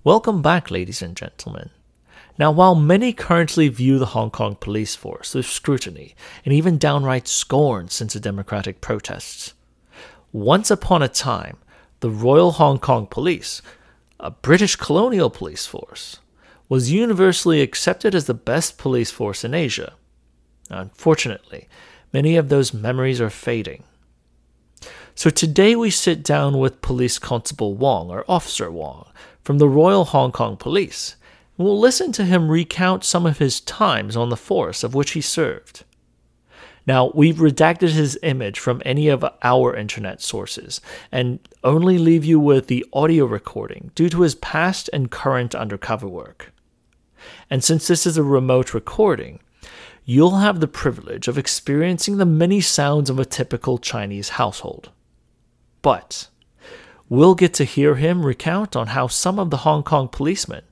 Welcome back, ladies and gentlemen. Now, while many currently view the Hong Kong police force with scrutiny and even downright scorn since the democratic protests, once upon a time, the Royal Hong Kong Police, a British colonial police force, was universally accepted as the best police force in Asia. Unfortunately, many of those memories are fading. So today we sit down with Police Constable Wong, or Officer Wong, from the Royal Hong Kong Police, and we'll listen to him recount some of his times on the force of which he served. Now, we've redacted his image from any of our internet sources, and only leave you with the audio recording due to his past and current undercover work. And since this is a remote recording, you'll have the privilege of experiencing the many sounds of a typical Chinese household. But we'll get to hear him recount on how some of the Hong Kong policemen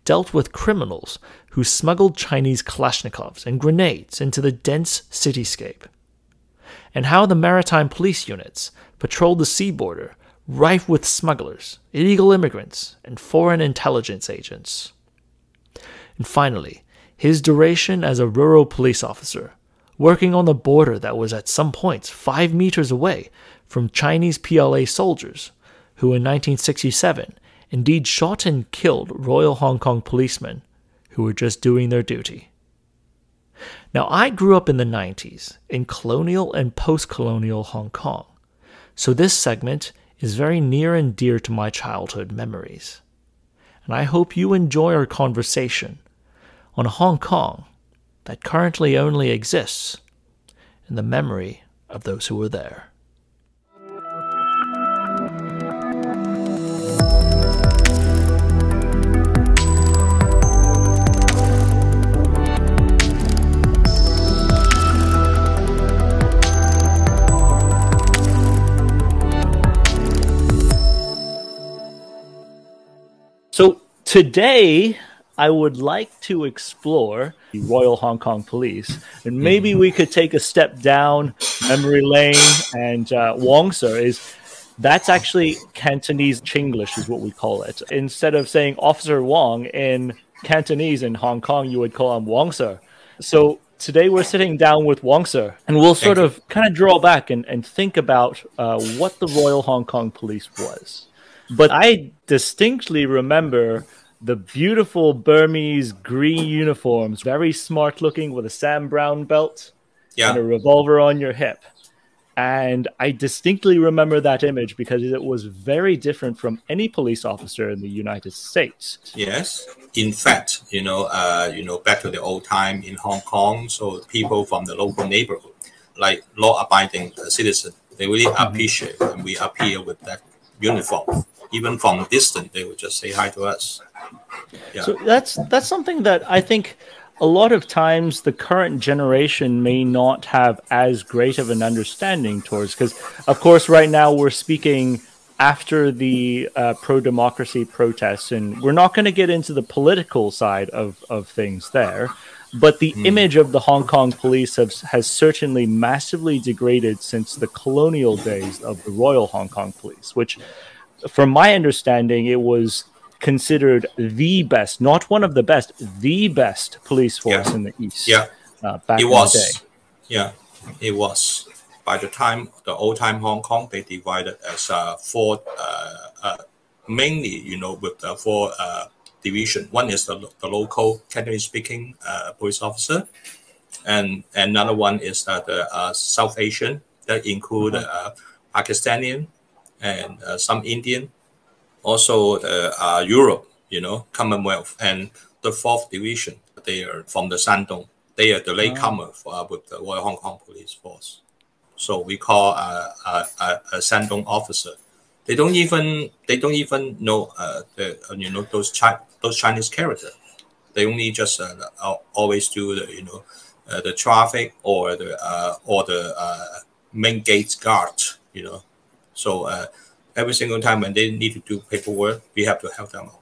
dealt with criminals who smuggled Chinese Kalashnikovs and grenades into the dense cityscape, and how the maritime police units patrolled the sea border rife with smugglers, illegal immigrants, and foreign intelligence agents. And finally, his duration as a rural police officer, working on the border that was at some points 5 meters away from Chinese PLA soldiers, who in 1967 indeed shot and killed Royal Hong Kong policemen who were just doing their duty. Now, I grew up in the 90s in colonial and post-colonial Hong Kong, so this segment is very near and dear to my childhood memories. And I hope you enjoy our conversation on a Hong Kong that currently only exists in the memory of those who were there. So today, I would like to explore the Royal Hong Kong Police, and maybe we could take a step down memory lane. And Wong, sir, that's actually Cantonese Chinglish is what we call it. Instead of saying Officer Wong in Cantonese in Hong Kong, you would call him Wong, sir. So today we're sitting down with Wong, sir, and we'll sort of kind of draw back and think about what the Royal Hong Kong Police was. But I distinctly remember the beautiful Burmese green uniforms, very smart looking with a Sam Brown belt and a revolver on your hip. And I distinctly remember that image because it was very different from any police officer in the United States. Yes. In fact, back to the old time in Hong Kong, so people from the local neighborhood, like law-abiding citizens, they really appreciate when we appear with that uniform. Even from a distance, they would just say hi to us. Yeah. So that's something that I think a lot of times the current generation may not have as great of an understanding towards, because of course right now we're speaking after the pro-democracy protests, and we're not going to get into the political side of things there, but the image of the Hong Kong police has certainly massively degraded since the colonial days of the Royal Hong Kong Police, which, from my understanding, it was considered the best, not one of the best, the best police force in the East. Yeah, back in the day. Yeah, it was. By the time the old time Hong Kong, they divided as four, mainly, with the four division. One is the local Cantonese speaking police officer, and another one is the South Asian that include Pakistani and some Indian, also Europe, Commonwealth, and the fourth division, they are from the Shandong. They are the latecomer with the Royal Hong Kong Police Force. So we call a Shandong officer. They don't even know those Chinese characters. They only just always do the traffic or the main gate guard. So every single time when they need to do paperwork, we have to help them out.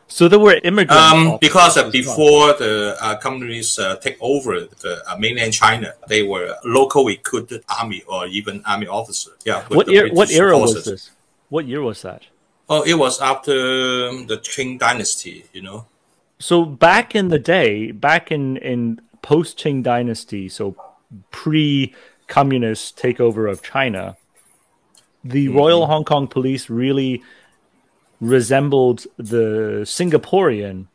So there were immigrants. Because before the companies take over the mainland China, they were local recruited army or even army officer. Yeah. What era was this? What year was that? Oh, it was after the Qing dynasty, you know. So back in the day, back in post Qing dynasty, so pre-communist takeover of China, the Royal Hong Kong Police really resembled the Singaporean,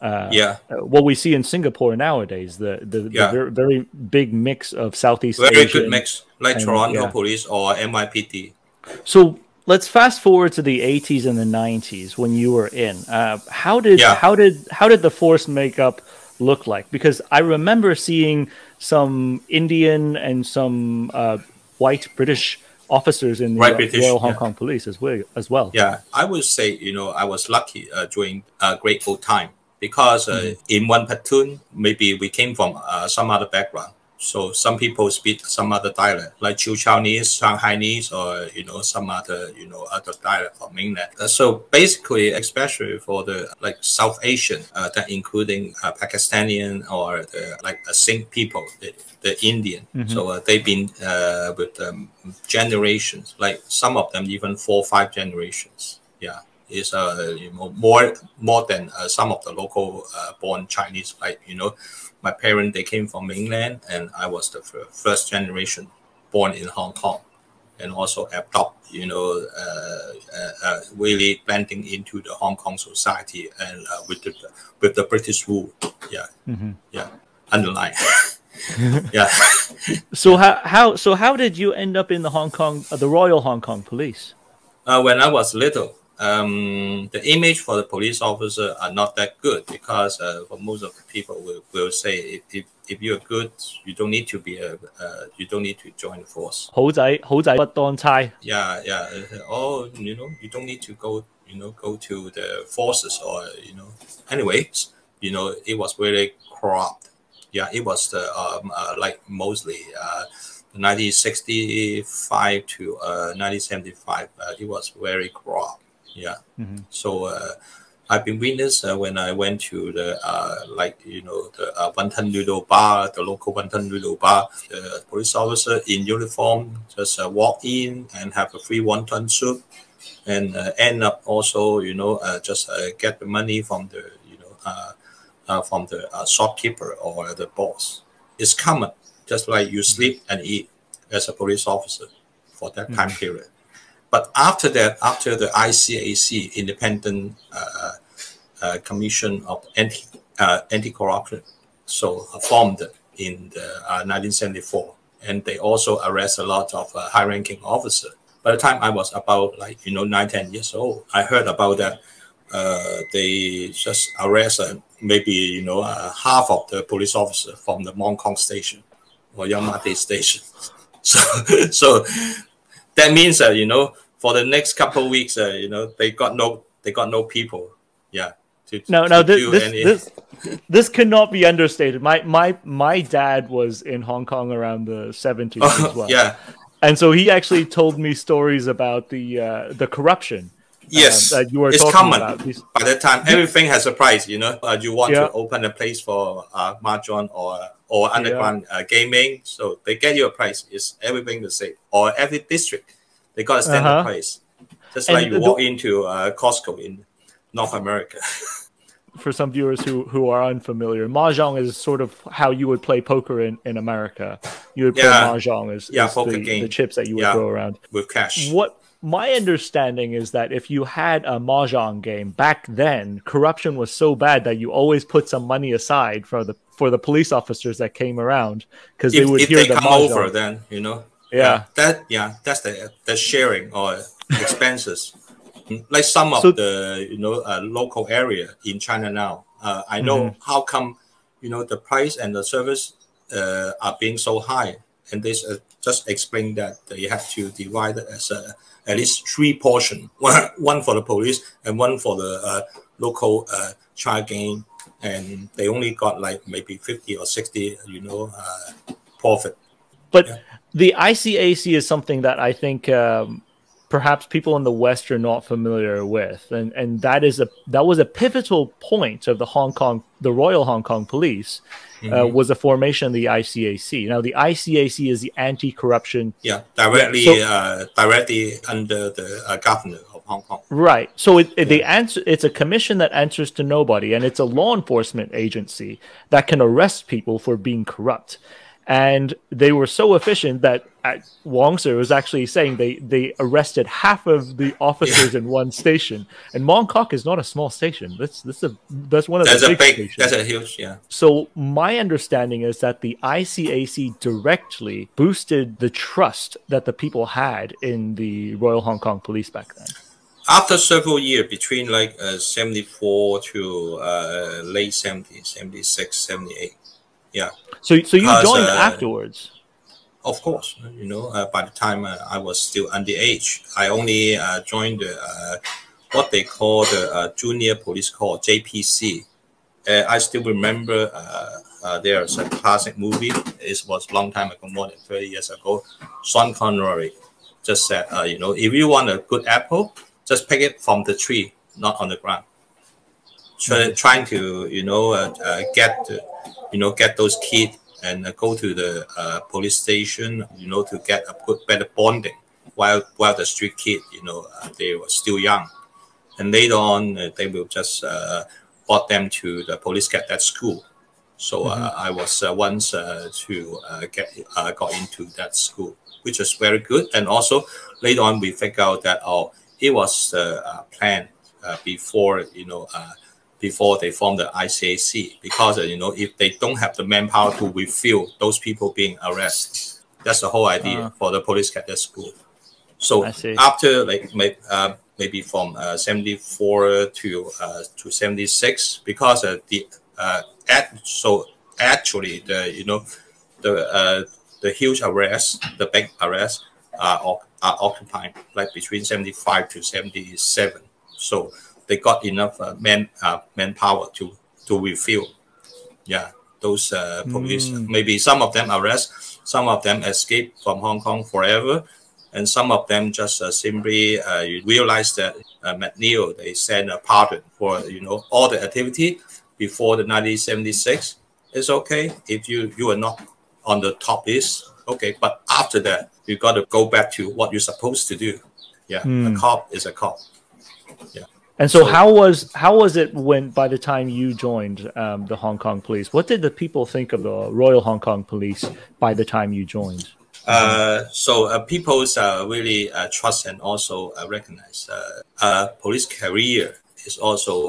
what we see in Singapore nowadays, the very, very big mix of Southeast Asian. Very good mix, like Toronto Police or NYPD. So let's fast forward to the 80s and the 90s when you were in. How did the force makeup look like? Because I remember seeing some Indian and some white British officers in the Royal Hong Kong Police as well. Yeah, I would say, you know, I was lucky during a great old time because in one platoon, maybe we came from some other background. So some people speak some other dialect, like Chu Chinese, Shanghainese, or, you know, some other, you know, other dialect from mainland. So basically, especially for the like South Asian, that including Pakistani or the, like Singh people, the Indian. So they've been with generations, like some of them even 4 or 5 generations. Yeah, is you know, more than some of the local born Chinese, like, you know. My parents, they came from mainland, and I was the first generation born in Hong Kong, and also adopt, you know, really blending into the Hong Kong society and with the British rule. Yeah, yeah, underline. Yeah. So how did you end up in the Royal Hong Kong Police? When I was little. The image for the police officer are not that good because for most of the people will say if you're good, you don't need to be you don't need to join the force. 好仔不當差. Yeah. Oh, you know, you don't need to go, you know, go to the forces or, you know. Anyways, you know, it was really corrupt. Yeah, it was the like mostly 1965 to 1975. It was very corrupt. Yeah. So I've been witness when I went to the like, you know, the wonton noodle bar, the local wonton noodle bar. The police officer in uniform just walk in and have a free wonton soup, and end up also, you know, just get the money from the, you know, from the shopkeeper or the boss. It's common, just like you sleep and eat as a police officer for that time period. But after that, after the ICAC, Independent Commission of Anti-Corruption, so formed in the 1974, and they also arrest a lot of high-ranking officers. By the time I was about, like, you know, 9-10 years old, I heard about that. They just arrest maybe, you know, half of the police officers from the Mong Kong station or Yamate station. So that means that, you know, for the next couple of weeks, you know, they got no people. Yeah. This cannot be understated. My dad was in Hong Kong around the 70s as well. Yeah. And so he actually told me stories about the corruption. Yes, that you were it's talking common. About. By that time, everything has a price. You know, you want to open a place for mahjong or underground gaming, so they get you a price. It's everything the same. Or every district, they got a standard price. Just like you walk into Costco in North America. For some viewers who are unfamiliar, mahjong is sort of how you would play poker in America. You would play mahjong as the chips that you would throw around with cash. What my understanding is that if you had a mahjong game back then, corruption was so bad that you always put some money aside for the police officers that came around, because they would hear the come mahjong. Over, then, you know. That's the sharing or expenses. Like some of the, you know, local area in China now, I know how come, you know, the price and the service are being so high, and this just explain that you have to divide it as at least 3 portions, one for the police and one for the local child game, and they only got like maybe 50 or 60, you know, profit. But the ICAC is something that I think perhaps people in the West are not familiar with, and that was a pivotal point of the Royal Hong Kong Police. Was a formation of the ICAC. Now, the ICAC is the anti-corruption. Yeah, directly under the governor of Hong Kong. Right. So it's a commission that answers to nobody, and it's a law enforcement agency that can arrest people for being corrupt. And they were so efficient that Wong Sir was actually saying they arrested half of the officers in one station. And Mong Kok is not a small station. That's one of the big stations. That's a huge, yeah. So my understanding is that the ICAC directly boosted the trust that the people had in the Royal Hong Kong Police back then. After several years, between like 74 to late 70s, 76, 78. Yeah. So you joined afterwards? Of course. You know, by the time I was still underage, I only joined what they call the Junior Police Corps, JPC. I still remember there's a classic movie. It was a long time ago, more than 30 years ago. Sean Connery just said, you know, if you want a good apple, just pick it from the tree, not on the ground. So trying to, you know, get those kids and go to the police station, you know, to get a better bonding, while the street kid, you know, they were still young, and later on they will just brought them to the police cadet school. So I was once to got into that school, which was very good. And also later on we figured out that it was planned before, you know, before they formed the ICAC, because you know, if they don't have the manpower to refill those people being arrested, that's the whole idea for the police cadet school. So after like maybe from 74 to 76, because so actually the, you know, the huge arrests, the big arrests are occupying like between 75 to 77. So they got enough manpower to refill. Yeah, those police. Maybe some of them arrest, some of them escape from Hong Kong forever, and some of them just simply realize that McNeil, they sent a pardon for, you know, all the activity before the 1976. It's okay if you are not on the top list. Okay, but after that, you got to go back to what you're supposed to do. Yeah, a cop is a cop. Yeah. And so how was it when, by the time you joined the Hong Kong Police? What did the people think of the Royal Hong Kong Police by the time you joined? So people's really trust and also recognize police career is also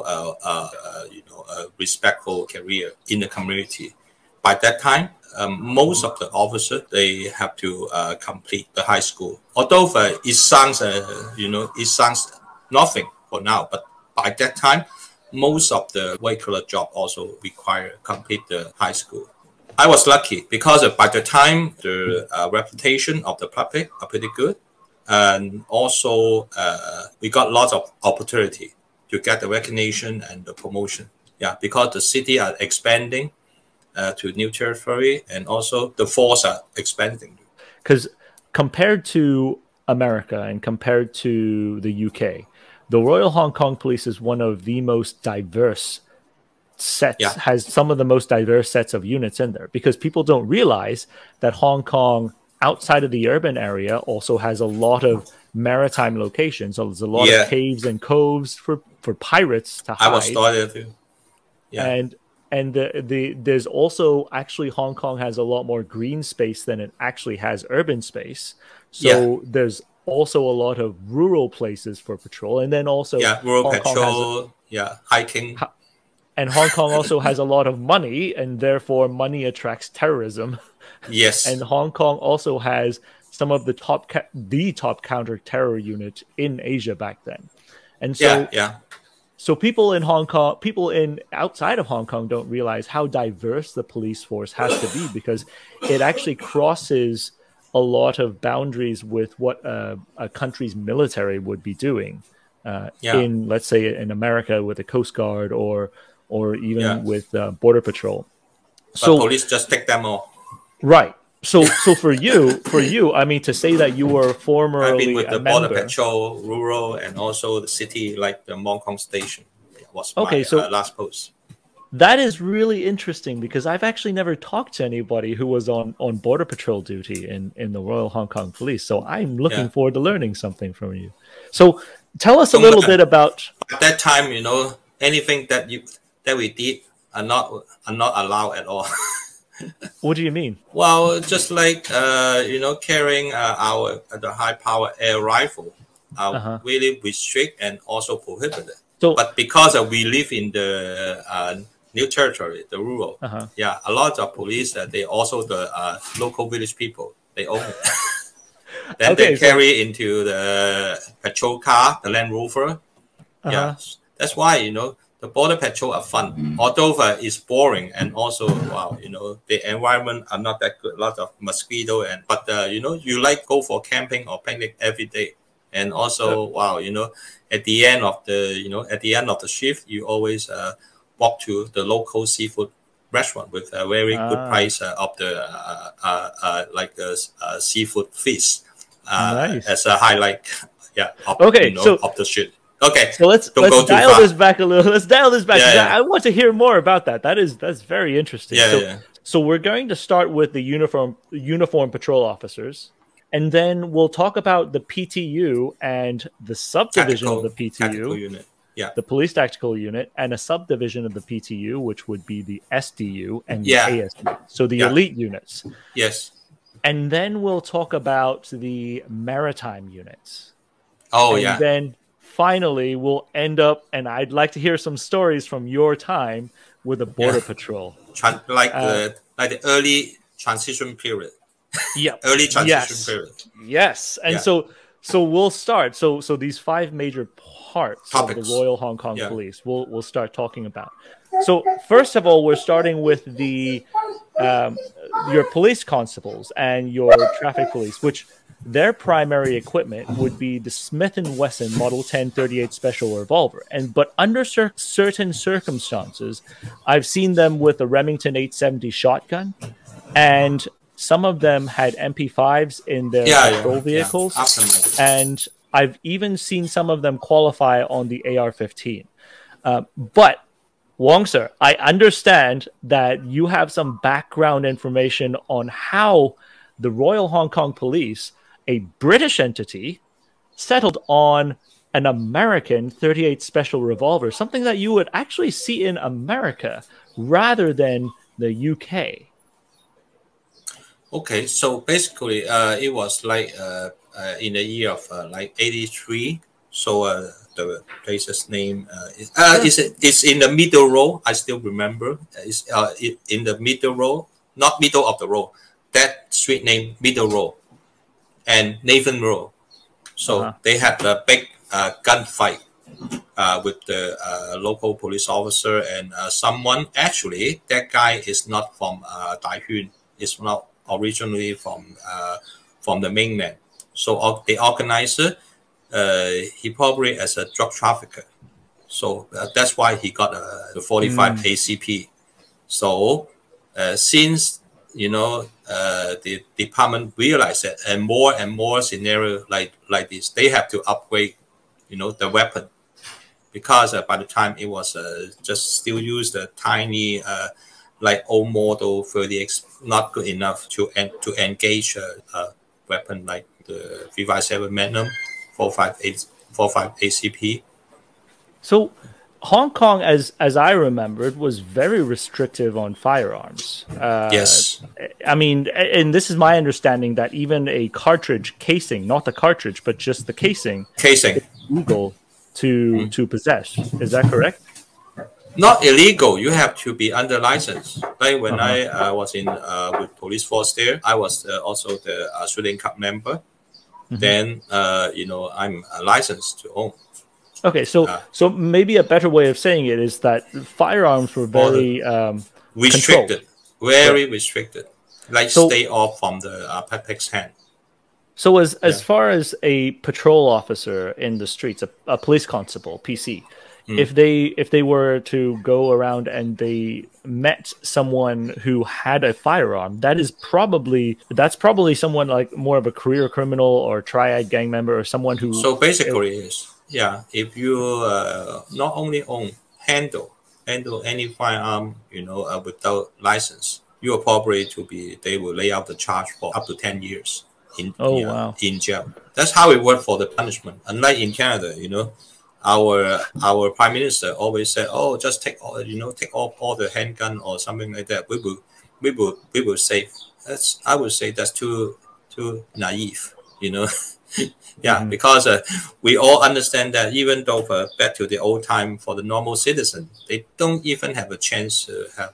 you know, a respectful career in the community. By that time, most of the officers, they have to complete the high school. Although it sounds you know, it sounds nothing for now, but by that time, most of the white-collar job also require complete the high school. I was lucky because by the time the reputation of the public are pretty good, and also we got lots of opportunity to get the recognition and the promotion. Yeah, because the city are expanding to new territory, and also the force are expanding. Because compared to America and compared to the UK, the Royal Hong Kong Police is one of the most diverse sets, has some of the most diverse sets of units in there, because people don't realize that Hong Kong, outside of the urban area, also has a lot of maritime locations. So there's a lot of caves and coves for pirates to hide. I was started too. Yeah. And there's also, actually, Hong Kong has a lot more green space than it actually has urban space. So there's also a lot of rural places for patrol, and then also rural patrol, hiking. And Hong Kong also has a lot of money, and therefore money attracts terrorism. Yes. And Hong Kong also has some of the top counter-terror unit in Asia back then. And so so people in Hong Kong, outside of Hong Kong don't realize how diverse the police force has to be, because it actually crosses a lot of boundaries with what a country's military would be doing in, let's say, in America with the Coast Guard or even with Border Patrol. So police just take them all. Right. So for you, I mean, to say that you were formerly I've been with the Border Patrol, rural, and also the city, like the Mong Kong Station. It was my last post. That is really interesting, because I've actually never talked to anybody who was on Border Patrol duty in the Royal Hong Kong Police. So I'm looking forward to learning something from you. So Tell us a little bit about. At that time, anything that we did are not allowed at all. What do you mean? Well, just like carrying the high power air rifle are really restrict and also prohibited. So, but because we live in the new territory, the rural, a lot of police they also the local village people, they own it. Then they carry into the patrol car, the Land Rover. Yeah, that's why the border patrol are fun, although it's boring and also the environment are not that good. A lot of mosquito but you like go for camping or picnic every day, and also at the end of the shift you always walk to the local seafood restaurant with a very good price of the seafood fish as a highlight. Of the shit. Okay, so let's dial this back a little. Let's dial this back. I want to hear more about that. That's very interesting. So we're going to start with the uniform patrol officers, and then we'll talk about the PTU and the subdivision of the PTU, unit. The police tactical unit, and a subdivision of the PTU, which would be the SDU and the ASU. So the elite units. Yes. And then we'll talk about the maritime units. And then finally, we'll end up, and I'd like to hear some stories from your time with the Border Patrol. Like the early transition period. Yeah. Early transition period. Yes. And so we'll start. So these 5 major parts of the Royal Hong Kong Police we'll start talking about. So first of all, we're starting with the your police constables and your traffic police, which their primary equipment would be the Smith & Wesson Model 1038 Special Revolver. But under certain circumstances, I've seen them with a Remington 870 shotgun, and some of them had MP5s in their patrol vehicles. And I've even seen some of them qualify on the AR-15. But Wong, sir, I understand that you have some background information on how the Royal Hong Kong Police, a British entity, settled on an American 38 Special Revolver, something that you would actually see in America rather than the UK. Okay, so basically, it was like in the year of 83. So the place's name is in the middle row. I still remember. It's in the middle row, not middle of the row. That street name, Middle Row, and Nathan Row. So they had a big gunfight with the local police officer and someone. Actually, that guy is not from Dai Yun. It's not originally from the mainland. So the organizer, he probably as a drug trafficker. So that's why he got the 45 ACP. So since the department realized that, and more scenario like this, they have to upgrade, the weapon, because by the time it was just still use the tiny old model 30X, not good enough to engage a weapon like the 357 Magnum 45 ACP. So Hong Kong, as I remembered, was very restrictive on firearms. Yes. I mean, and this is my understanding that even a cartridge casing, not the cartridge, but just the casing, is illegal to possess. Is that correct? Not illegal. You have to be under license. Like when I was in with police force there, I was also the shooting club member. Then I'm licensed to own. Okay, so maybe a better way of saying it is that firearms were very restricted, very restricted, stay off from the public's hand. So as far as a patrol officer in the streets, a police constable, PC, if they were to go around and they met someone who had a firearm, that's probably someone like more of a career criminal or triad gang member, or someone who. So basically, if you not only handle any firearm, without license, you are probably they will lay out the charge for up to 10 years. Oh, wow. in jail. That's how it worked for the punishment. Unlike in Canada, our prime minister always said, "Oh, just take all the handgun or something like that. We will save." I would say that's too naive. Yeah, because we all understand that even though back to the old time for the normal citizen, they don't even have a chance to have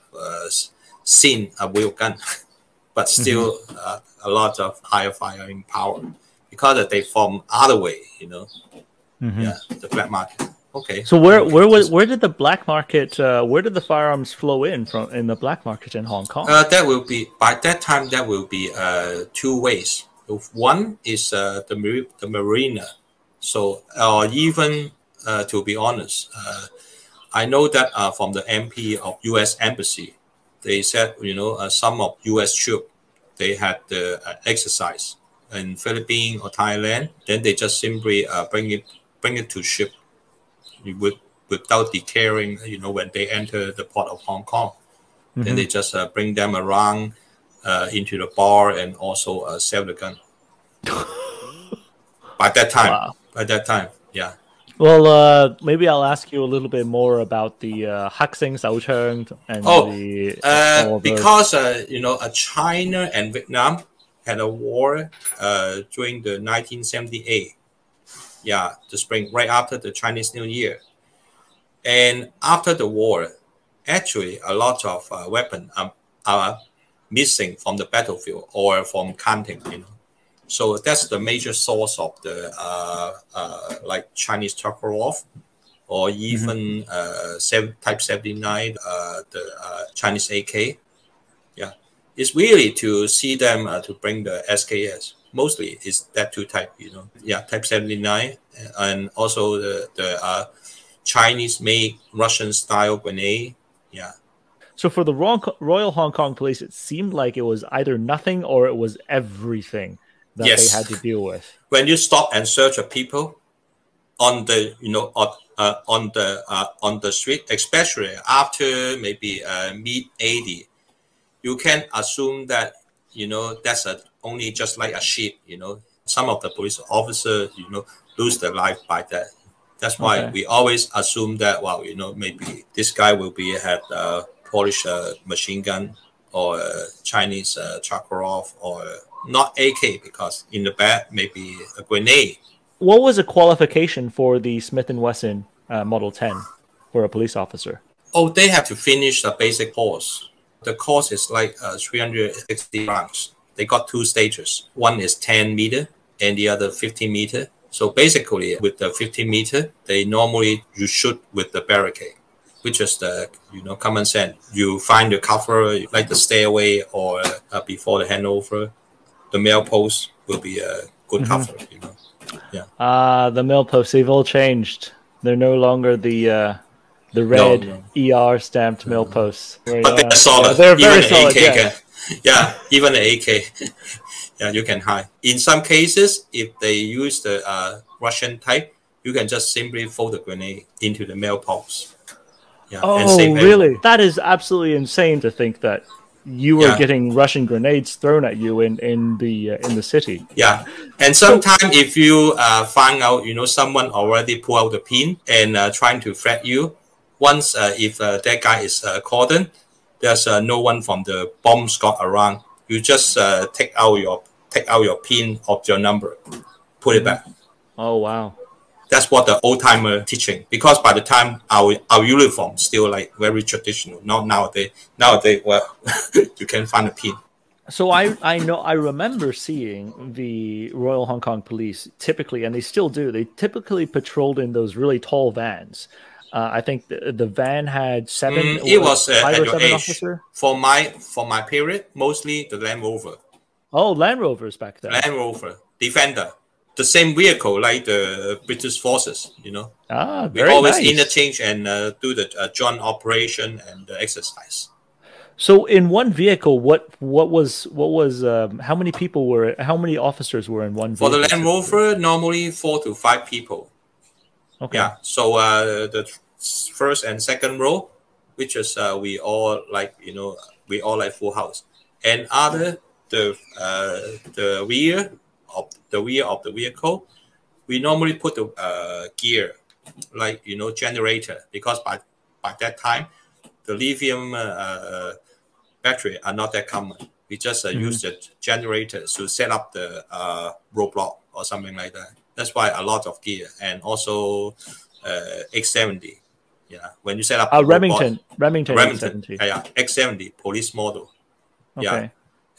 seen a real gun, but still a lot of higher firing power because they form other way, Yeah, the black market. Okay. So where did the black market? Where did the firearms flow in from in the black market in Hong Kong? That will be by that time. That will be two ways. One is the marina. So even to be honest, I know that from the MP of U.S. Embassy, they said some of U.S. troops they had the exercise in Philippines or Thailand. Then they just simply bring it to ship without deterring. When they enter the port of Hong Kong, then they just bring them around into the bar and also sell the gun. By that time. Wow. By that time, yeah. Well, maybe I'll ask you a little bit more about the Hak Sing Sao Chang and because China and Vietnam had a war during the 1978. Yeah, the spring right after the Chinese New Year, and after the war, actually a lot of weapons are missing from the battlefield or from canting. So that's the major source of the like Chinese Tokarev or even Type 79, the Chinese AK. Yeah, it's really to see them to bring the SKS. Mostly is that two type, Yeah, Type 79 and also the Chinese made Russian style grenade. Yeah. So for the Royal Hong Kong Police, it seemed like it was either nothing or it was everything that they had to deal with. When you stop and search a people on the on the street, especially after maybe mid 80, you can assume that that's only just like a sheep. Some of the police officers lose their life by that. That's why we always assume that maybe this guy will have a Polish machine gun or Chinese Tokarev or not AK, because in the back maybe a grenade. What was a qualification for the Smith & Wesson Model 10 for a police officer? Oh, they have to finish the basic course. The course is like 360 rounds. They got two stages. One is 10 meter and the other 15 meter. So basically with the 15 meter, you shoot with the barricade, which is the common sense. You find the cover like the stairway or before the handover. The mail post will be a good cover, Yeah. The mail posts, they've all changed. They're no longer the red ER stamped mail posts. But they're solid. They're very solid. Even the AK, you can hide. In some cases, if they use the Russian type, you can just simply fold the grenade into the mail post. Yeah, oh, really? That is absolutely insane to think that you were getting Russian grenades thrown at you in the city. Yeah, and sometimes if you find out someone already pull out the pin and trying to threat you, once if that guy is cordoned, there's no one from the bomb squad around. You just take out your pin of your number, put it back. Oh wow. That's what the old timer teaching, because by the time our uniform still like very traditional. Not nowadays. Nowadays, well, you can find a pin. So I remember seeing the Royal Hong Kong Police typically, and they still do. They typically patrolled in those really tall vans. I think the van had seven. It was 5 or 7 age. officer. For my period, mostly the Land Rover. Oh, Land Rovers back then. Land Rover Defender. The same vehicle like the British forces, Ah, we very always nice. interchange and do the joint operation and the exercise. So in one vehicle, what was how many officers were in one vehicle? For the Land Rover, normally 4 to 5 people. Okay. Yeah. So the first and second row, which is we all like full house, and other the rear the rear of the vehicle, we normally put the gear, like, generator, because by that time, the lithium battery are not that common. We just use the generator to set up the roadblock or something like that. That's why a lot of gear, and also X70. Yeah, when you set up Remington X70. Yeah, X70 police model. Okay. Yeah,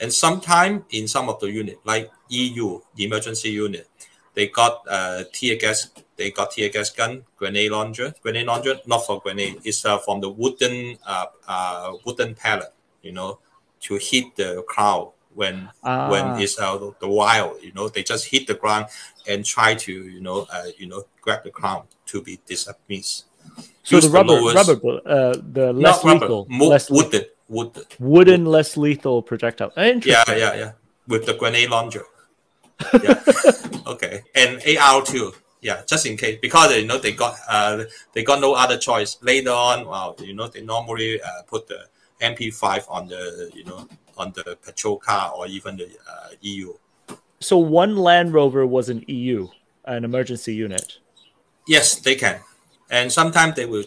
and sometime in some of the unit, like EU emergency unit, they got tear gas. They got tear gas gun, grenade launcher. Grenade launcher, not for grenade. It's from the wooden pallet, to hit the crowd when it's the wild. They just hit the ground and try to grab the crowd to be dismissed. So the the less lethal, wooden, less lethal projectile. Interesting. Yeah. With the grenade launcher. Yeah. Okay. And AR too. Yeah, just in case, because they got no other choice. Later on, they normally put the MP5 on the patrol car or even the EU. So one Land Rover was an EU, an emergency unit. Yes, they can, and sometimes they will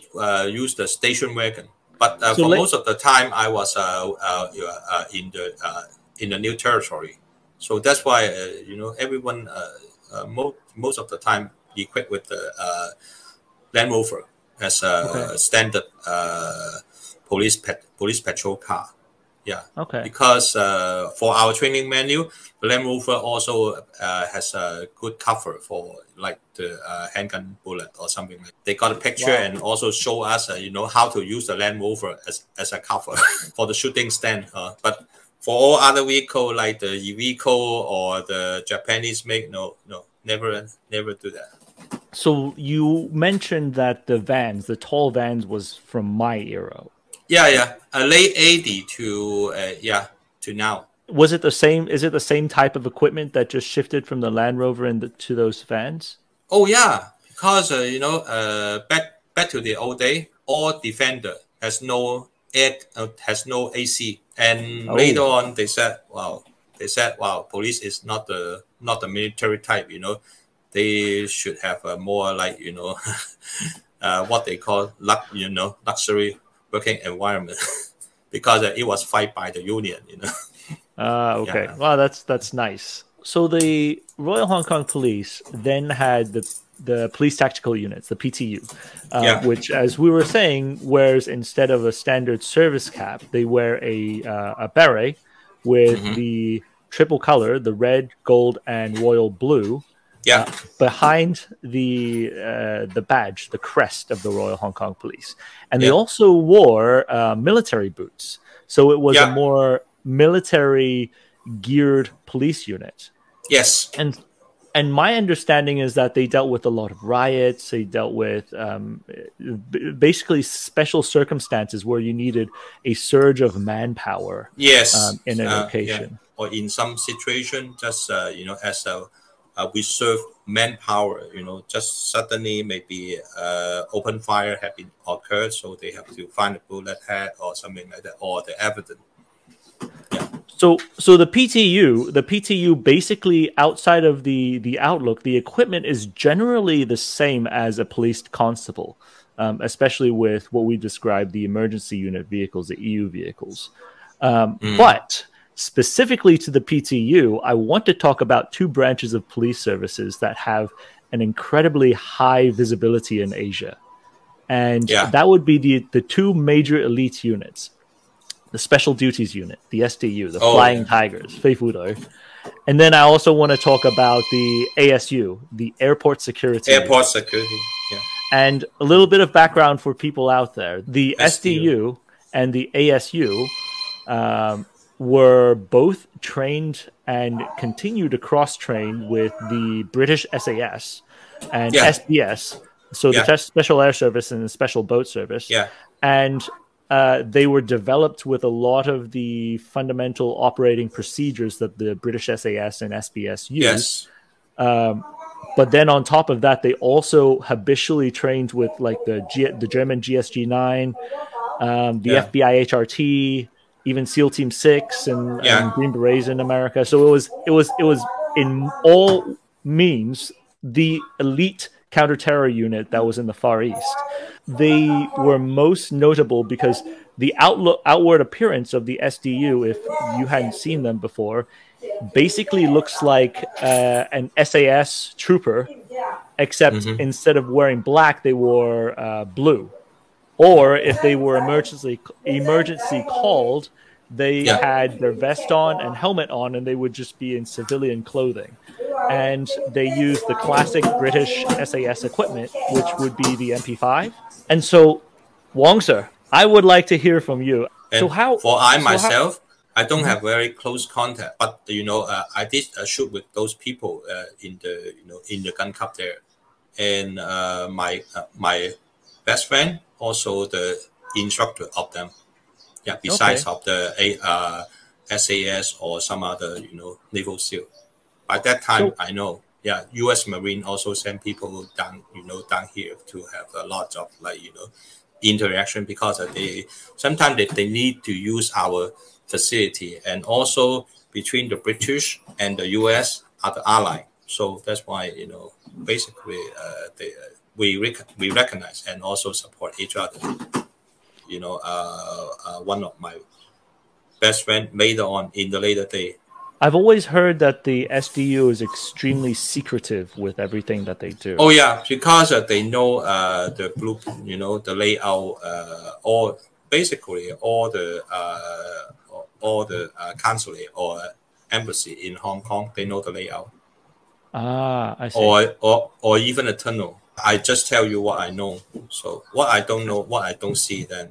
use the station wagon. But for most of the time, I was in the new territory, so that's why everyone most of the time equipped with the Land Rover as a standard police patrol car. Yeah. Okay. Because for our training manual, the Land Rover also has a good cover for like the handgun bullet or something. They got a picture and also show us, how to use the Land Rover as a cover for the shooting stand. But for all other vehicle like the Iveco or the Japanese make, no, never do that. So you mentioned that the tall vans was from my era. Yeah. Late 80 to now. Was it the same? Is it the same type of equipment that just shifted from the Land Rover to those vans? Oh yeah, because back to the old day, all Defender has no AC, and later on they said, wow, police is not the military type, they should have a more like what they call luxury working environment because it was fight by the union, Okay. Yeah. Wow, that's nice. So the Royal Hong Kong Police then had the police tactical units, the PTU, which, as we were saying, wears, instead of a standard service cap, they wear a beret with the triple color, the red, gold, and royal blue. Yeah. Behind the badge, the crest of the Royal Hong Kong Police. And they also wore military boots. So it was a more military geared police unit. Yes. And my understanding is that they dealt with a lot of riots. They dealt with basically special circumstances where you needed a surge of manpower. Yes. In a location. Yeah. Or in some situation, just as we serve manpower, just suddenly maybe open fire have been occurred, so they have to find a bullet head or something like that, or the evidence. Yeah. So the PTU basically, outside of the outlook, the equipment is generally the same as a police constable, especially with what we described, the emergency unit vehicles, the EU vehicles. But specifically to the PTU, I want to talk about two branches of police services that have an incredibly high visibility in Asia. And that would be the two major elite units. The Special Duties Unit, the SDU, the Flying Tigers, Feifudo. And then I also want to talk about the ASU, the Airport Security. Airport Security, yeah. And a little bit of background for people out there. The SDU and the ASU were both trained and continue to cross-train with the British SAS and SBS, so the Special Air Service and the Special Boat Service. Yeah. And they were developed with a lot of the fundamental operating procedures that the British SAS and SBS use. Yes. But then on top of that, they also habitually trained with like the German GSG-9, the FBI HRT, even SEAL Team 6 and Green Berets in America. So it was in all means the elite counter-terror unit that was in the Far East. They were most notable because the outward appearance of the SDU, if you hadn't seen them before, basically looks like an SAS trooper, except instead of wearing black, they wore blue. Or if they were emergency called, they had their vest on and helmet on, and they would just be in civilian clothing. And they used the classic British SAS equipment, which would be the MP5. And so, Wong sir, I would like to hear from you. And so how for I myself, I don't have very close contact, but I did shoot with those people in the gun club there, and my best friend also the instructor of them. Yeah, besides of the SAS or some other naval SEAL. By that time, I know. Yeah, U.S. Marine also send people down here to have a lot of interaction, because they sometimes they need to use our facility, and also between the British and the U.S. are the ally. So that's why basically we recognize and also support each other. One of my best friend later on in the later day. I've always heard that the SDU is extremely secretive with everything that they do. Oh yeah, because they know the blueprint, the layout, or basically all the consulate or embassy in Hong Kong, they know the layout. Ah, I see. Or even a tunnel. I just tell you what I know. So what I don't know, what I don't see, then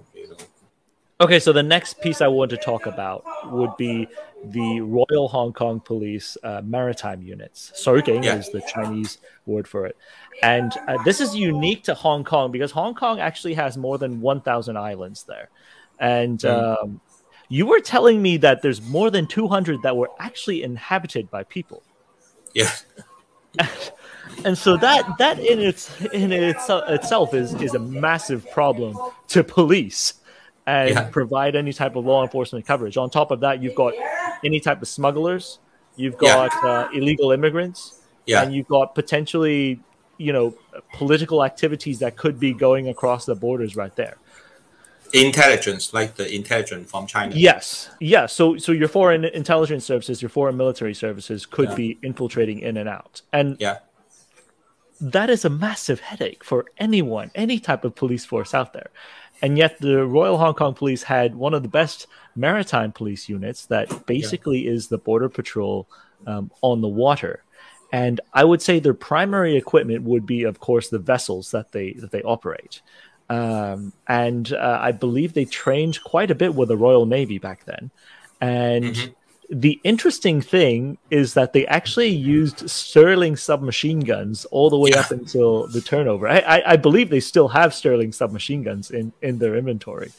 Okay, so the next piece I want to talk about would be the Royal Hong Kong Police maritime units. 水警 is the Chinese word for it. And this is unique to Hong Kong because Hong Kong actually has more than 1,000 islands there. And you were telling me that there's more than 200 that were actually inhabited by people. Yeah. And so that in itself is a massive problem to police and provide any type of law enforcement coverage. On top of that, you've got any type of smugglers, you've got illegal immigrants, and you've got potentially, political activities that could be going across the borders right there. Intelligence, like the intelligence from China. Yes. So your foreign intelligence services, your foreign military services could be infiltrating in and out. And that is a massive headache for anyone, any type of police force out there. And yet the Royal Hong Kong Police had one of the best maritime police units that basically is the border patrol on the water. And I would say their primary equipment would be, of course, the vessels that they operate. And I believe they trained quite a bit with the Royal Navy back then. And the interesting thing is that they actually used Sterling submachine guns all the way up until the turnover. I believe they still have Sterling submachine guns in their inventory.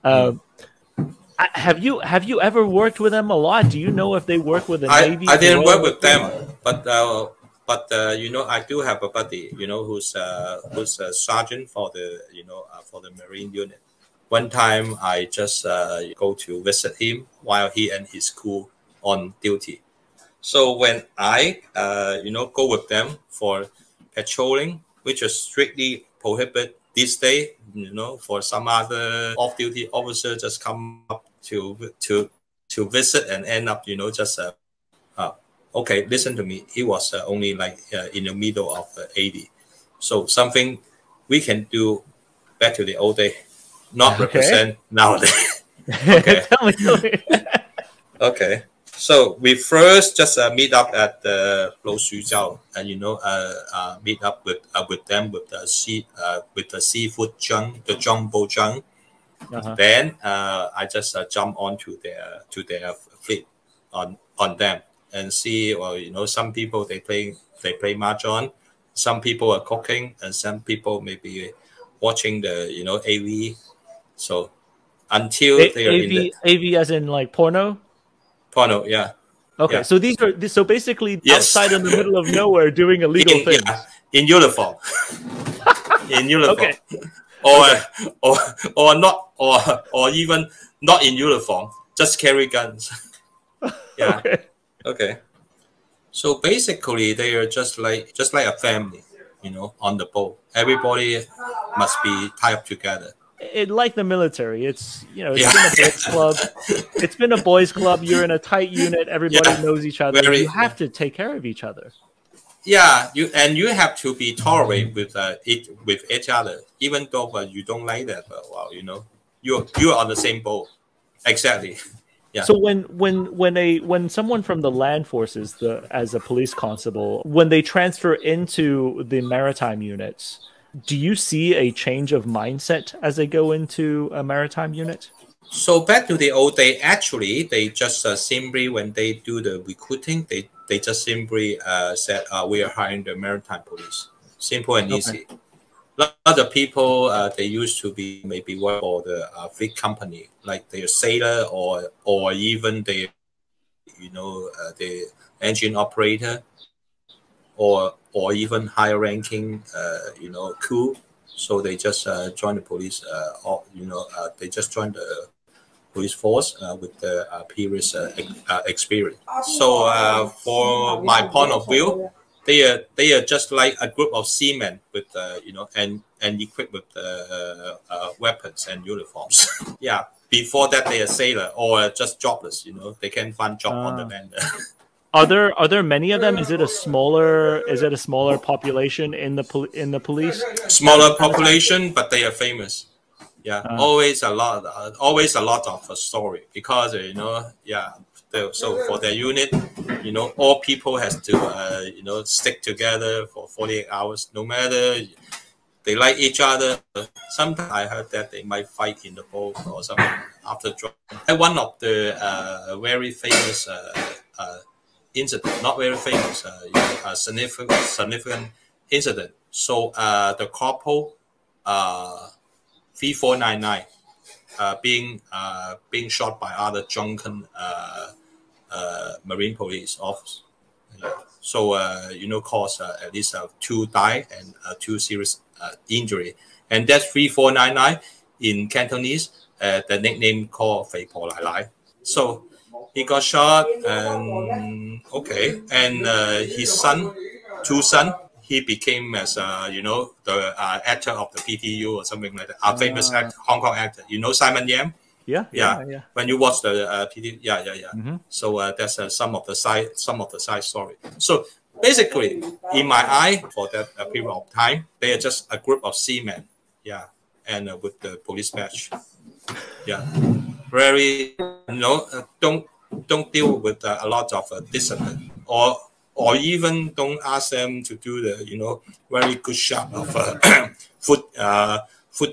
Have you ever worked with them a lot? Do you know if they work with the Navy? I didn't work with them, but I do have a buddy, who's a sergeant for the for the Marine unit. One time I just go to visit him while he and his crew on duty. So when I go with them for patrolling, which is strictly prohibited this day, for some other off-duty officer just come up to visit and end up just okay, listen to me. He was only like in the middle of 80. So something we can do back to the old day, not represent nowadays. Okay. Tell me. Okay. So we first just meet up at the Lo Shu Zhao, and meet up with them with the seafood junk, the jumbo junk. Then I just jump onto their fleet on them and see, some people they play mahjong, some people are cooking, and some people maybe watching the AV. So until they are in the AV as in like porno. Porno, yeah. Okay, so these are basically outside in the middle of nowhere doing illegal things. Yeah, in uniform. In uniform. Okay. Or not, or even not in uniform, just carry guns. Yeah. Okay. Okay. So basically, they are just like a family, you know, on the boat. Everybody must be tied up together. Like the military, it's, you know, it's Yeah. been a boys club. It's been a boys club. You're in a tight unit. Everybody knows each other. You have to take care of each other. Yeah, you have to be tolerant with each other, even though you don't like that. But well, you know, you're on the same boat. Exactly. Yeah. So when someone from the land forces, as a police constable, when they transfer into the maritime units, do you see a change of mindset as they go into a maritime unit? So back to the old day, actually, they just simply, when they do the recruiting, they just simply said, we are hiring the maritime police. Simple and easy. Other people, they used to be maybe work for the fleet company, like they're sailor or even the, you know, the engine operator, or even higher ranking, you know, crew. So they just join the police, or you know, they just join the police force with the previous experience. So for my point of view, they are just like a group of seamen with you know, and equipped with weapons and uniforms. Yeah, before that they are sailor or just jobless. You know, they can find job on the land. Are there many of them? Is it a smaller population in the police? Smaller population, but they are famous. Yeah, always a lot of story, because you know, yeah. So for their unit, you know, all people has to you know, stick together for 48 hours, no matter they like each other. Sometimes I heard that they might fight in the boat or something after driving. And one of the very famous incident, not very famous, you know, significant incident. So the corporal 3499 being shot by other drunken Marine police officers. Yeah. So you know, caused at least 2 die and 2 serious injury. And that's 3499 in Cantonese. The nickname called Fei Po Lai Lai. So he got shot, and okay, and his son, 2 sons, he became as you know, the actor of the PTU or something like that. A famous Hong Kong actor. You know Simon Yam? Yeah. When you watch the PTU, yeah. So that's some of the side story. So basically, in my eye, for that period of time, they are just a group of seamen. Yeah, and with the police badge. Yeah, very, you know, don't deal with a lot of discipline, or even don't ask them to do the, you know, very good shot of foot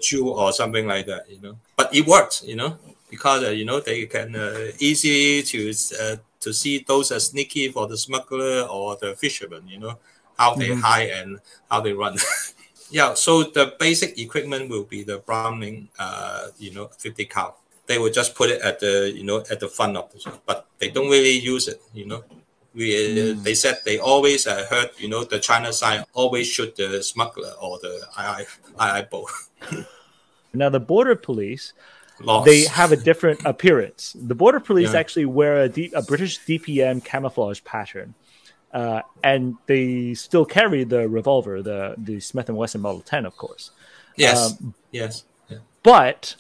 jewel or something like that, you know. But it works, you know, because you know, they can easily to see those sneaky for the smuggler or the fishermen, you know, how they hide and how they run. Yeah, so the basic equipment will be the Browning, you know, 50 cal. They will just put it at the, you know, at the front of the ship, but they don't really use it, you know. They said they always heard, you know, the China side always shoot the smuggler or the II boat. Now the border police, they have a different appearance. The border police actually wear a British DPM camouflage pattern, and they still carry the revolver, the Smith & Wesson Model 10, of course. Yes, yes. Yeah. But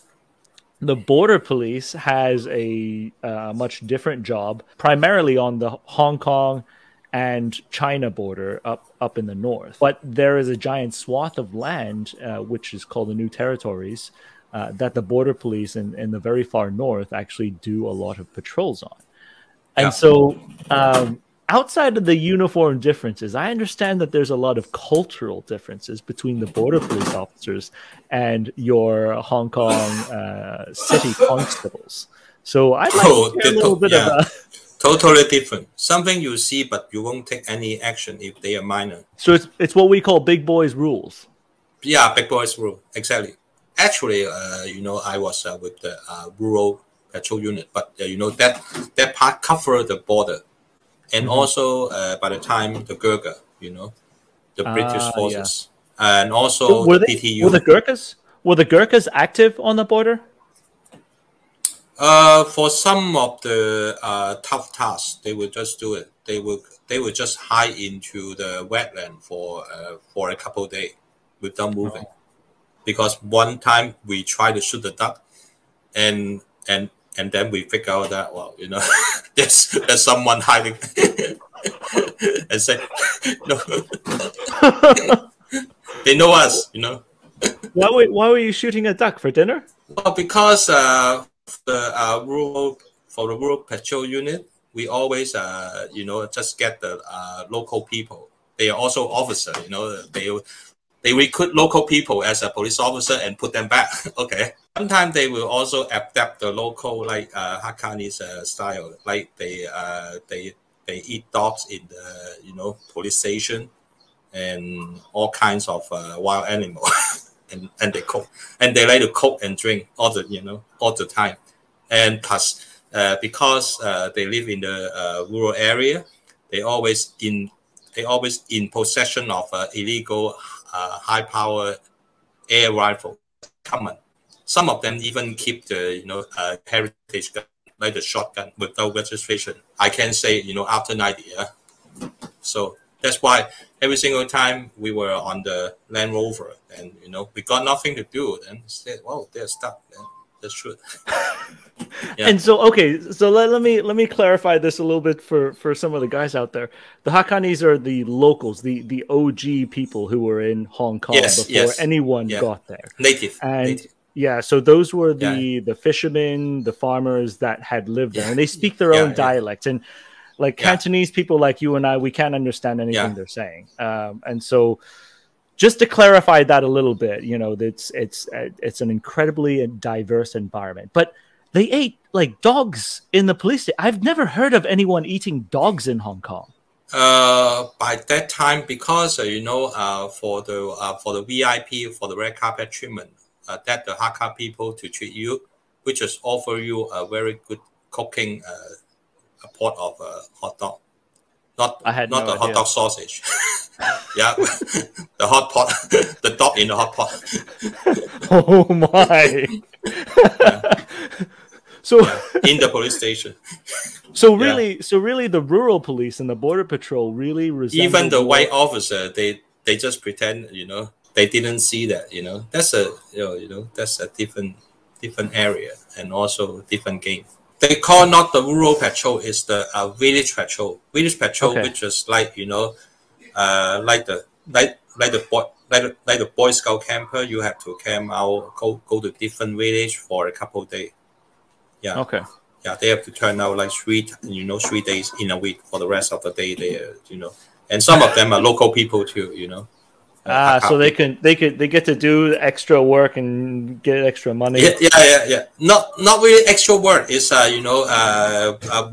the border police has a much different job, primarily on the Hong Kong and China border up in the north. But there is a giant swath of land, which is called the New Territories, that the border police in the very far north actually do a lot of patrols on. And so outside of the uniform differences, I understand that there's a lot of cultural differences between the border police officers and your Hong Kong city constables. So I'd like to hear a little bit about... Totally different. Something you see, but you won't take any action if they are minor. So it's what we call big boys rules. Yeah, big boys rule. Exactly. Actually, you know, I was with the rural patrol unit, but you know, that part covered the border. And also, by the time the Gurkha, you know, the British forces, and also so the PTU. Were the Gurkhas active on the border? For some of the tough tasks, they would just do it. they will just hide into the wetland for a couple of days without moving. Because one time we tried to shoot the duck, and then we figure out that, well, you know, there's someone hiding, and say, no, they know us, you know. Why were you shooting a duck for dinner? Well, because the rural patrol unit, we always you know, just get the local people. They are also officers, you know. They recruit local people as a police officer and put them back. Okay. Sometimes they will also adapt the local, like Hakanese style, like they eat dogs in the, you know, police station and all kinds of wild animal, and they cook, and they like to cook and drink all the time, and plus because they live in the rural area, they always in possession of illegal high power air rifle. Common. Some of them even keep the, you know, heritage gun, like the shotgun without registration. I can say, you know, after 90. So that's why every single time we were on the Land Rover, and, you know, we got nothing to do, and said, well, they're stuck. That's true. Yeah. And so, okay, so let me clarify this a little bit for some of the guys out there. The Hakanese are the locals, the OG people who were in Hong Kong before anyone got there. Native. Yeah, so those were the fishermen, the farmers that had lived there, and they speak their own dialect. And like Cantonese people like you and I, we can't understand anything they're saying. And so, just to clarify that a little bit, you know, it's an incredibly diverse environment. But they ate like dogs in the police station. I've never heard of anyone eating dogs in Hong Kong. By that time, because you know, for the VIP, for the red carpet treatment, that the Hakka people to treat you, which is offer you a very good cooking a pot of hot dog, not the hot dog sausage. Yeah, the hot pot, the dog in the hot pot. Oh my! So in the police station. So really, the rural police and the border patrol really resemble even the white officer. They just pretend, you know, they didn't see that. You know, that's a that's a different area and also different game. They call not the rural patrol, is the village patrol. Village patrol, which is like, you know, like the Boy Scout camper. You have to camp out, go to different village for a couple of days. Yeah. Okay. Yeah, they have to turn out like 3 days in a week. For the rest of the day, they you know, and some of them are local people too. You know. So they get to do extra work and get extra money. Yeah. Not really extra work. It's you know,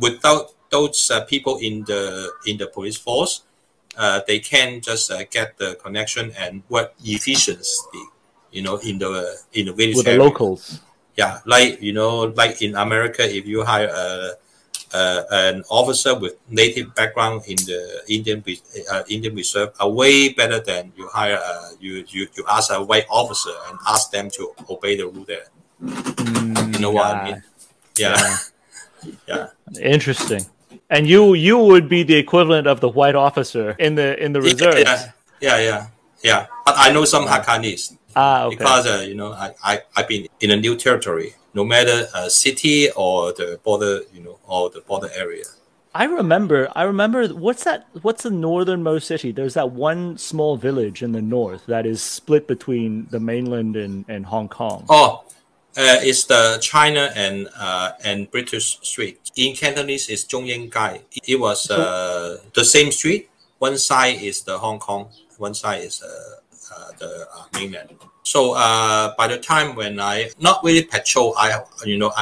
without those people in the police force, they can just get the connection and work efficiently. You know, in the village with area. The locals. Yeah, like, you know, like in America, if you hire an officer with native background in the Indian Reserve, are way better than you hire you ask a white officer and ask them to obey the rule there. You know what I mean? Yeah. Yeah. Interesting. And you would be the equivalent of the white officer in the reserves. Yeah. But I know some Hakanese. Okay. Because you know, I've been in a new territory, no matter city or the border, you know, or the border area. I remember. What's the northernmost city? There's that one small village in the north that is split between the mainland and Hong Kong. Oh, it's the China and British street. In Cantonese, it's Zhongying Gai. It was the same street. One side is the Hong Kong. One side is the mainland. So by the time when I not really patrol, I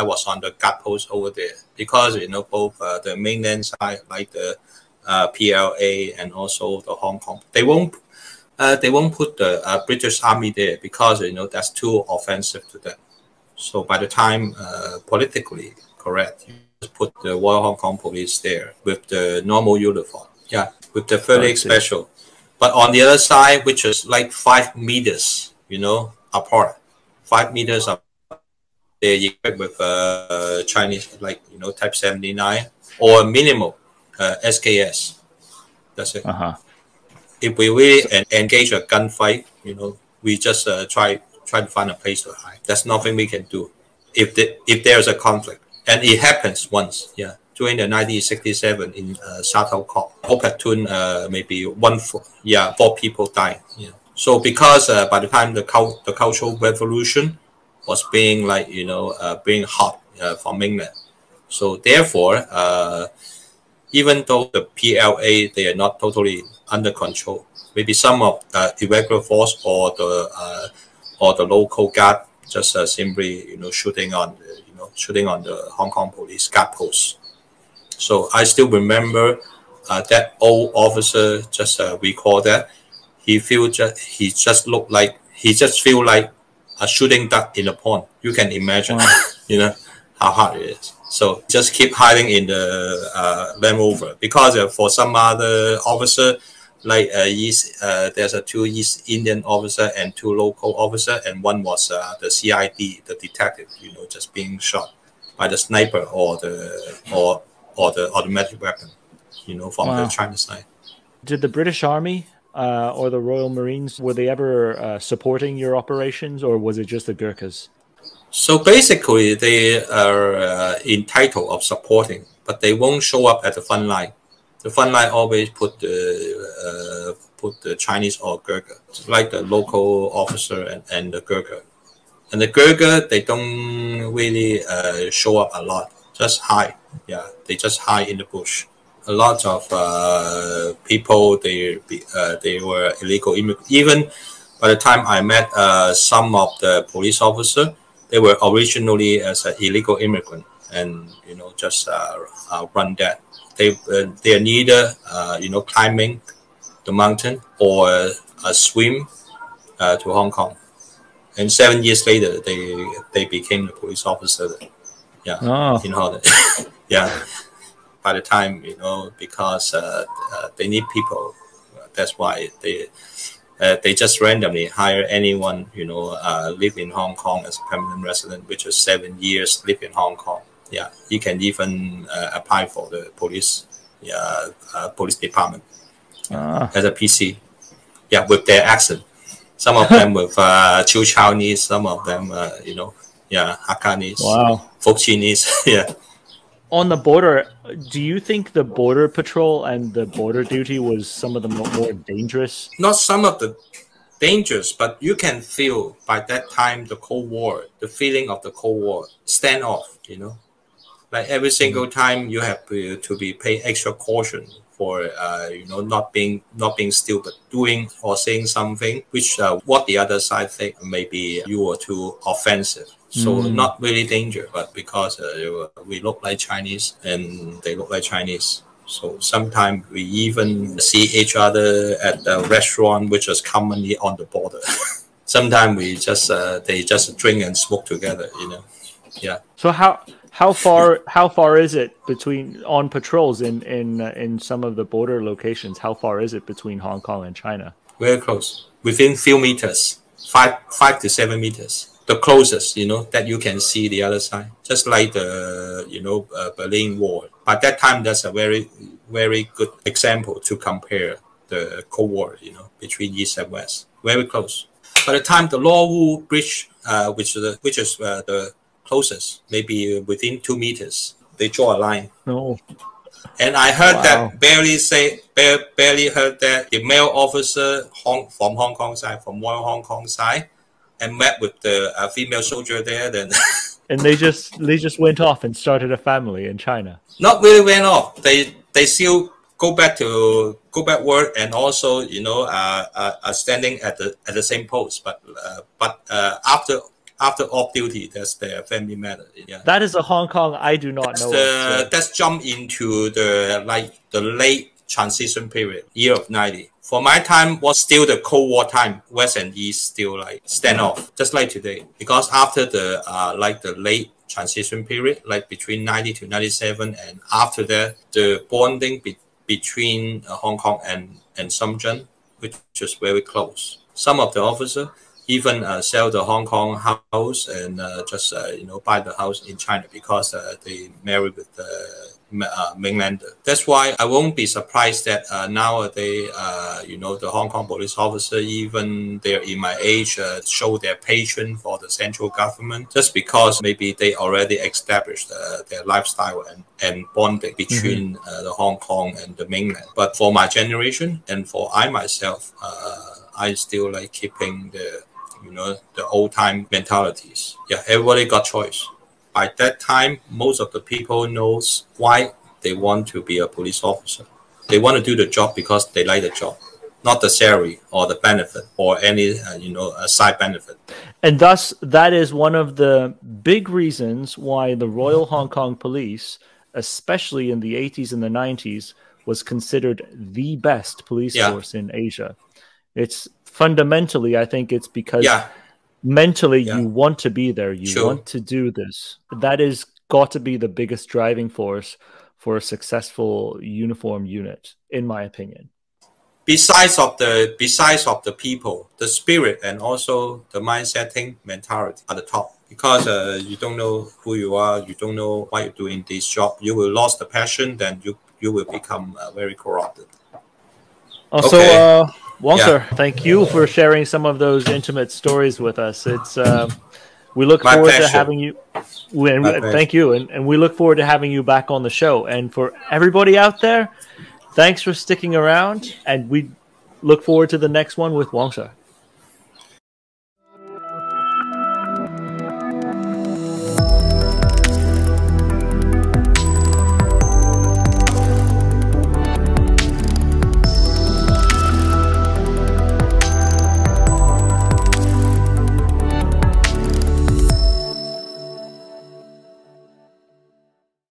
was on the guard post over there, because, you know, both the mainland side, like the PLA and also the Hong Kong, they won't put the British Army there, because, you know, that's too offensive to them. So by the time politically correct, you just put the Royal Hong Kong Police there with the normal uniform, with the 30 special. But on the other side, which is like 5 meters, you know, apart, 5 meters apart, they're equipped with Chinese, like, you know, Type 79 or minimal. SKS. That's it. If we really engage a gunfight, we just try to find a place to hide. There's nothing we can do if there's a conflict, and it happens once. Yeah, during the 1967 in Shattle whole platoon, maybe 4 people died. Yeah. So because by the time the Cultural Revolution was being being hot from England, so therefore even though the PLA they are not totally under control, maybe some of irregular force or the local guard just simply shooting on the Hong Kong police guard post. So I still remember that old officer just recall that he just feel like a shooting duck in a pond. You can imagine, how hard it is. So just keep hiding in the Land Rover, because for some other officer, like there's 2 East Indian officer and 2 local officer, and one was the CID, the detective, just being shot by the sniper or the automatic weapon, from the China side. Did the British Army or the Royal Marines, were they ever supporting your operations, or was it just the Gurkhas? So basically, they are entitled of supporting, but they won't show up at the front line. The front line always put the Chinese or Gurkha, like the local officer and the Gurkha. And the Gurkha, they don't really show up a lot, just hide. Yeah, they just hide in the bush. A lot of people, they were illegal immigrants. Even by the time I met some of the police officers, they were originally as an illegal immigrant, and just run that. They're neither climbing the mountain or swim to Hong Kong. And 7 years later, they became the police officer. Yeah, in Holland. Yeah. By the time because they need people, that's why they just randomly hire anyone live in Hong Kong as a permanent resident, which is 7 years live in Hong Kong. Yeah, you can even apply for the police department as a PC. Yeah, with their accent. Some of them with Chiu Chinese, some of them Hakkanese, Folk Chinese. Yeah. On the border, do you think the border patrol and the border duty was some of the more dangerous? Not some of the dangerous, but you can feel by that time the Cold War, the feeling of the Cold War, standoff. Like every single time you have to be pay extra caution for not being stupid, doing or saying something which what the other side think maybe you were too offensive. So not really danger, but because we look like Chinese and they look like Chinese. So sometimes we even see each other at the restaurant, which is commonly on the border. Sometimes we just they just drink and smoke together. Yeah. So how far is it between on patrols in some of the border locations? How far is it between Hong Kong and China? Very close, within few meters, 5 to 7 meters. The closest, that you can see the other side, just like the, Berlin Wall. By that time, that's a very, very good example to compare the Cold War, between East and West. Very close. By the time the Law Wu Bridge, which is the closest, maybe within 2 meters, they draw a line. No. And I heard that barely heard that the male officer from Hong Kong side, from Royal Hong Kong side, and met with the female soldier there, then and they just went off and started a family in China. Not really went off. They still go back work, and also are standing at the same post. But after off duty, that's their family matter. Yeah. That is a Hong Kong I do not know. That's jump into the late transition period, year of 90. For my time was still the Cold War time. West and East still like standoff, just like today. Because after the the late transition period, like between 90 to 97, and after that, the bonding between Hong Kong and Shenzhen, which is very close. Some of the officers even sell the Hong Kong house and just buy the house in China because they married with mainlander. That's why I won't be surprised that nowadays, the Hong Kong police officer, even they're in my age, show their passion for the central government, just because maybe they already established their lifestyle and bonding between the Hong Kong and the mainland. But for my generation and for I myself, I still like keeping the old time mentalities. Yeah, everybody got choice. By that time, most of the people knows why they want to be a police officer. They want to do the job because they like the job, not the salary or the benefit or any a side benefit. And thus, that is one of the big reasons why the Royal Hong Kong Police, especially in the 80s and the 90s, was considered the best police force in Asia. It's fundamentally, I think it's because mentally you want to be there. You want to do this. That is got to be the biggest driving force for a successful uniform unit, in my opinion. Besides of the people, the spirit, and also the mindsetting mentality at the top. Because you don't know who you are, you don't know why you're doing this job, you will lose the passion, then you will become very corrupted. Also, Wong sir, thank you for sharing some of those intimate stories with us. It's we look forward to having you. Thank you, and we look forward to having you back on the show. And for everybody out there, thanks for sticking around, and we look forward to the next one with Wong sir.